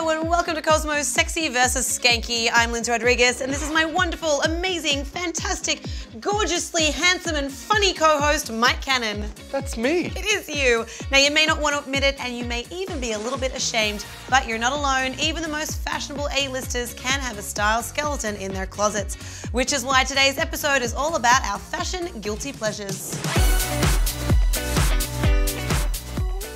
Hello and welcome to Cosmo's Sexy versus Skanky. I'm Lyndsey Rodriguez and this is my wonderful, amazing, fantastic, gorgeously handsome and funny co-host, Mike Cannon. That's me. It is you. Now you may not want to admit it and you may even be a little bit ashamed, but you're not alone. Even the most fashionable A-listers can have a style skeleton in their closets, which is why today's episode is all about our fashion guilty pleasures.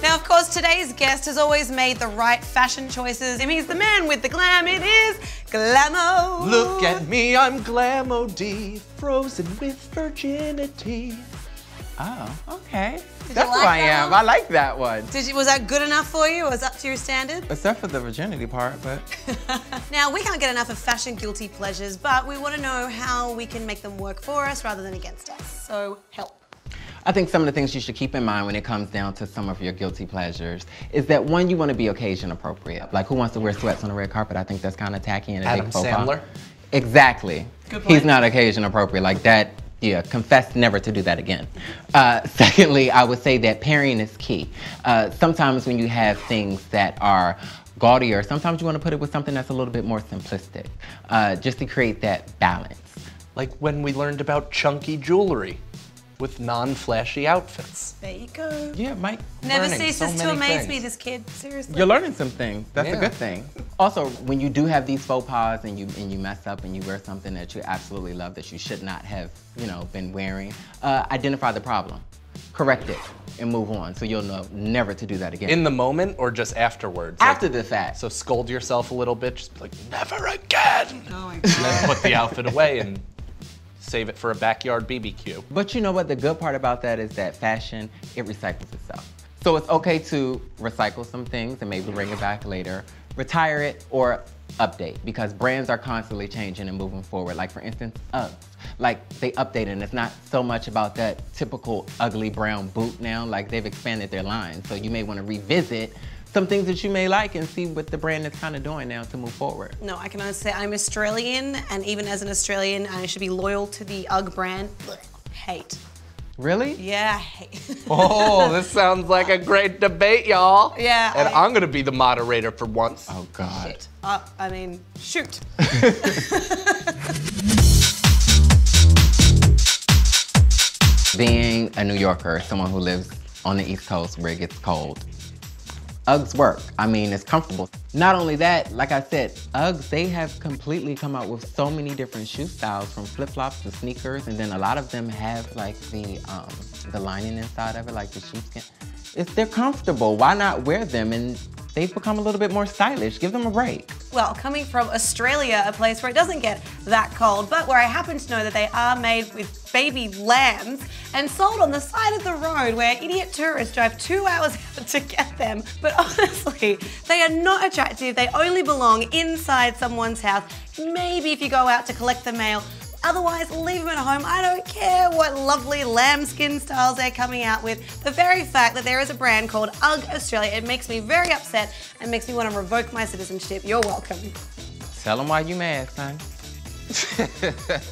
Now, of course, today's guest has always made the right fashion choices. And he's the man with the glam. It is Glamo. Look at me, I'm Glamo D, frozen with virginity. Oh, okay. Did That's you like who I that am. one? I like that one. Was that good enough for you? Was up to your standard? Except for the virginity part, but... Now, we can't get enough of fashion guilty pleasures, but we want to know how we can make them work for us rather than against us. So, help. I think some of the things you should keep in mind when it comes down to some of your guilty pleasures is that, one, you want to be occasion appropriate. Like, who wants to wear sweats on the red carpet? I think that's kind of tacky and a Adam big faux pas. Sandler? Exactly. Good point. He's not occasion appropriate. Like that, yeah, confess never to do that again. Secondly, I would say that pairing is key. Sometimes when you have things that are gaudier, sometimes you want to put it with something that's a little bit more simplistic, just to create that balance. Like when we learned about chunky jewelry with non-flashy outfits. There you go. Yeah, Mike. Never learning ceases so to many amaze things. me, this kid. Seriously. You're learning some things. That's a Yeah. good thing. Also, when you do have these faux pas and you mess up and you wear something that you absolutely love that you should not have, been wearing, identify the problem, correct it, and move on so you'll know never to do that again. In the moment or just afterwards? After the fact. So scold yourself a little bit, just be like, never again! Oh my And God. then put the outfit away and save it for a backyard BBQ. But you know what? The good part about that is that fashion, it recycles itself. So it's okay to recycle some things and maybe bring it back later, retire it, or update, because brands are constantly changing and moving forward. Like, for instance, Uggs. Like, they updated, and it's not so much about that typical ugly brown boot now. Like, they've expanded their line. So you may want to revisit some things that you may like and see what the brand is kind of doing now to move forward. No, I can honestly say I'm Australian, and even as an Australian, I should be loyal to the UGG brand. Hate. Really? Yeah, hate. Oh, this sounds like a great debate, y'all. Yeah, And I'm gonna be the moderator for once. Oh, God. Shit. Shoot. Being a New Yorker, someone who lives on the East Coast where it gets cold, Uggs work. I mean, it's comfortable. Not only that, like I said, Uggs, they have completely come out with so many different shoe styles, from flip-flops to sneakers, and then a lot of them have like the lining inside of it, like the sheepskin. They're comfortable. Why not wear them? And they've become a little bit more stylish. Give them a break. Well, coming from Australia, a place where it doesn't get that cold, but where I happen to know that they are made with baby lambs and sold on the side of the road where idiot tourists drive 2 hours to get them. But honestly, they are not attractive. They only belong inside someone's house. Maybe if you go out to collect the mail. Otherwise, leave them at home. I don't care what lovely lambskin styles they're coming out with. The very fact that there is a brand called UGG Australia, it makes me very upset and makes me want to revoke my citizenship. You're welcome. Tell them why you mad, son.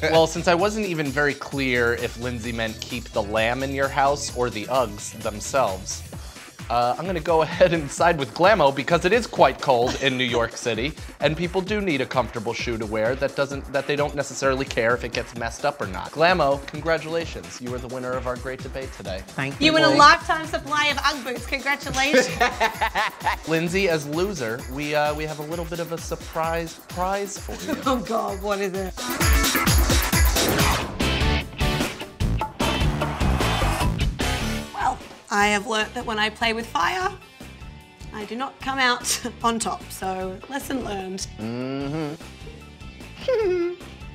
Well, since I wasn't even very clear if Lyndsey meant keep the lamb in your house or the Uggs themselves, I'm gonna go ahead and side with Glamo, because it is quite cold in New York City, and people do need a comfortable shoe to wear that they don't necessarily care if it gets messed up or not. Glamo, congratulations. You were the winner of our great debate today. Thank you. You win a boy. lifetime supply of UGG boots. Congratulations. Lyndsey, as loser, we have a little bit of a surprise prize for you. Oh God, what is it? I have learnt that when I play with fire, I do not come out on top, so lesson learned.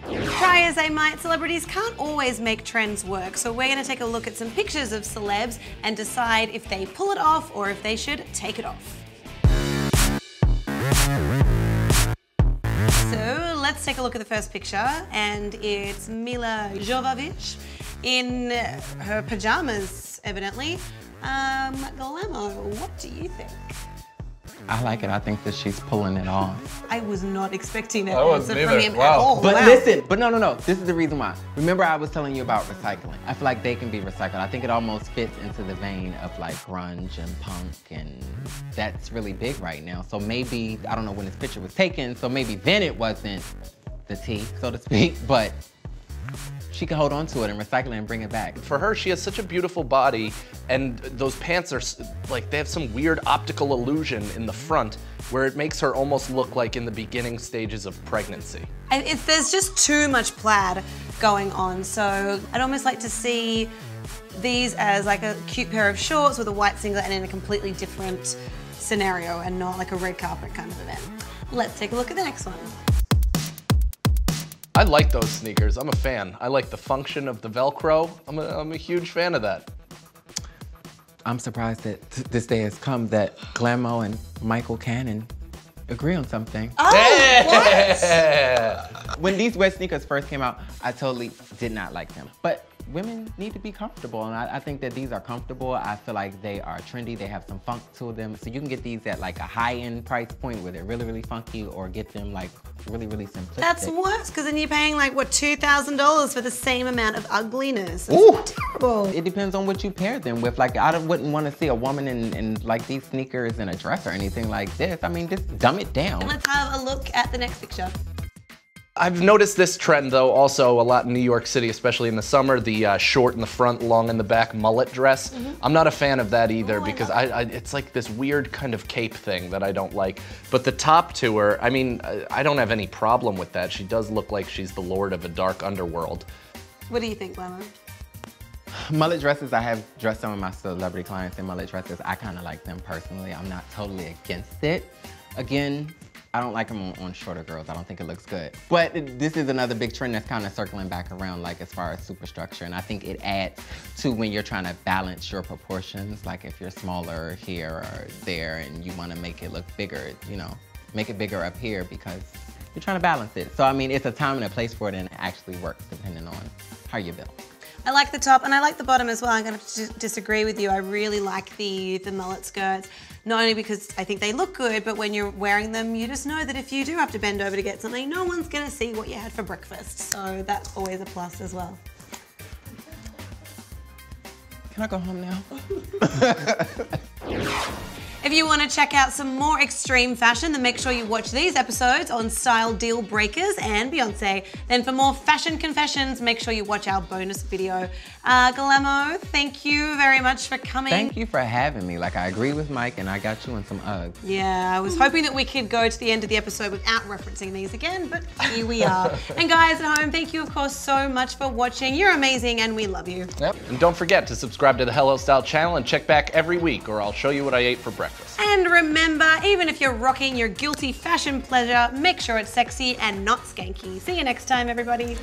Try as they might, celebrities can't always make trends work, so we're gonna take a look at some pictures of celebs and decide if they pull it off or if they should take it off. So let's take a look at the first picture, and it's Mila Jovovich in her pajamas, evidently. Glamo, what do you think? I like it. I think that she's pulling it off. I was not expecting that I wasn't answer from either. him Wow. at all. But Wow. listen, no. This is the reason why. Remember I was telling you about recycling. I feel like they can be recycled. I think it almost fits into the vein of like grunge and punk, and that's really big right now. So maybe, I don't know when this picture was taken, so maybe then it wasn't the tea, so to speak, but she can hold on to it and recycle it and bring it back. For her, she has such a beautiful body, and those pants are like, they have some weird optical illusion in the front where it makes her almost look like in the beginning stages of pregnancy. There's just too much plaid going on, so I'd almost like to see these as like a cute pair of shorts with a white singlet and in a completely different scenario and not like a red carpet kind of event. Let's take a look at the next one. I like those sneakers. I'm a fan. I like the function of the Velcro. I'm a huge fan of that. I'm surprised that this day has come that Glamo and Michael Cannon agree on something. Oh, what? When these wet sneakers first came out, I totally did not like them. But women need to be comfortable, and I think that these are comfortable. I feel like they are trendy. They have some funk to them. So you can get these at like a high-end price point where they're really, really funky, or get them like really, really simplistic. That's worse, because then you're paying like, what, $2,000 for the same amount of ugliness. Ooh. That's terrible. It depends on what you pair them with. Like, I wouldn't want to see a woman in like these sneakers in a dress or anything like this. I mean, just dumb it down. Let's have a look at the next picture. I've noticed this trend though also a lot in New York City, especially in the summer, the short in the front, long in the back mullet dress. I'm not a fan of that either because it's like this weird kind of cape thing that I don't like. But the top to her, I mean, I don't have any problem with that. She does look like she's the lord of a dark underworld. What do you think, Glamo? Mullet dresses, I have dressed some of my celebrity clients in mullet dresses. I kind of like them personally. I'm not totally against it. Again, I don't like them on shorter girls. I don't think it looks good. But this is another big trend that's kind of circling back around, like as far as superstructure. And I think it adds to when you're trying to balance your proportions. Like if you're smaller here or there and you want to make it look bigger, you know, make it bigger up here because you're trying to balance it. So I mean, it's a time and a place for it, and it actually works depending on how you build. I like the top and I like the bottom as well. I'm going to disagree with you. I really like the mullet skirts, not only because I think they look good, but when you're wearing them, you just know that if you do have to bend over to get something, no one's going to see what you had for breakfast. So that's always a plus as well. Can I go home now? If you want to check out some more extreme fashion, then make sure you watch these episodes on Style Deal Breakers and Beyonce. Then for more fashion confessions, make sure you watch our bonus video. Glamo, thank you very much for coming. Thank you for having me. Like, I agree with Mike, and I got you in some Uggs. Yeah, I was hoping that we could go to the end of the episode without referencing these again, but here we are. And guys at home, thank you, of course, so much for watching. You're amazing, and we love you. Yep. And don't forget to subscribe to the Hello Style channel and check back every week, or I'll show you what I ate for breakfast. And remember, even if you're rocking your guilty fashion pleasure, make sure it's sexy and not skanky. See you next time, everybody.